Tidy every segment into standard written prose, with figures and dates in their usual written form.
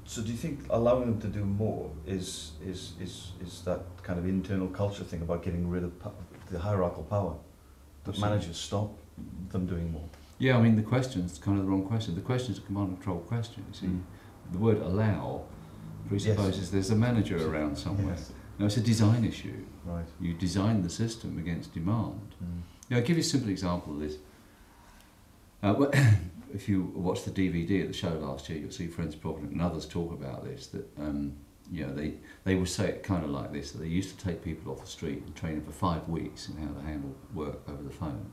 So do you think allowing them to do more is that kind of internal culture thing about getting rid of the hierarchical power that managers stop them doing more? Yeah, I mean the question's kind of the wrong question. The question is a command and control question. You see, the word allow presupposes there's a manager around somewhere. Yes. No, it's a design issue. Right. You design the system against demand. I'll give you a simple example of this. If you watch the DVD at the show last year, you'll see Friends Provident and others talk about this, that they would say it kind of like this, that they used to take people off the street and train them for 5 weeks in how to handle work over the phone.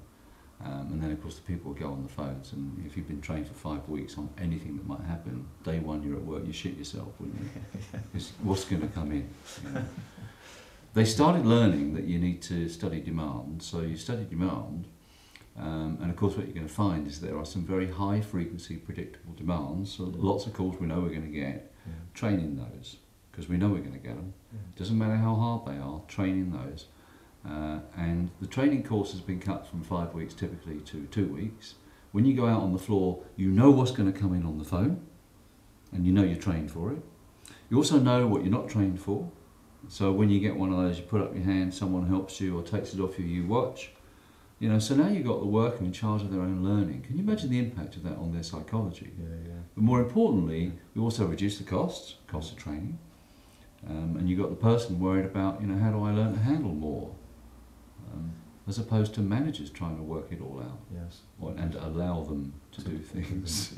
And then of course the people would go on the phones, and if you've been trained for 5 weeks on anything that might happen, day one you're at work, you shit yourself, wouldn't you? Because what's going to come in? You know? They started learning that you need to study demand, so you study demand, and of course what you're going to find is there are some very high frequency predictable demands, so lots of calls we know we're going to get, training those, because we know we're going to get them. Doesn't matter how hard they are, training those. And the training course has been cut from 5 weeks typically to 2 weeks. When you go out on the floor, you know what's going to come in on the phone, and you know you're trained for it. You also know what you're not trained for. So when you get one of those, you put up your hand, someone helps you or takes it off you, you watch. You know, so now you've got the worker in charge of their own learning. Can you imagine the impact of that on their psychology? Yeah. But more importantly, we also reduce the cost of training, and you've got the person worried about, you know, how do I learn to handle more? As opposed to managers trying to work it all out, and allow them to do things.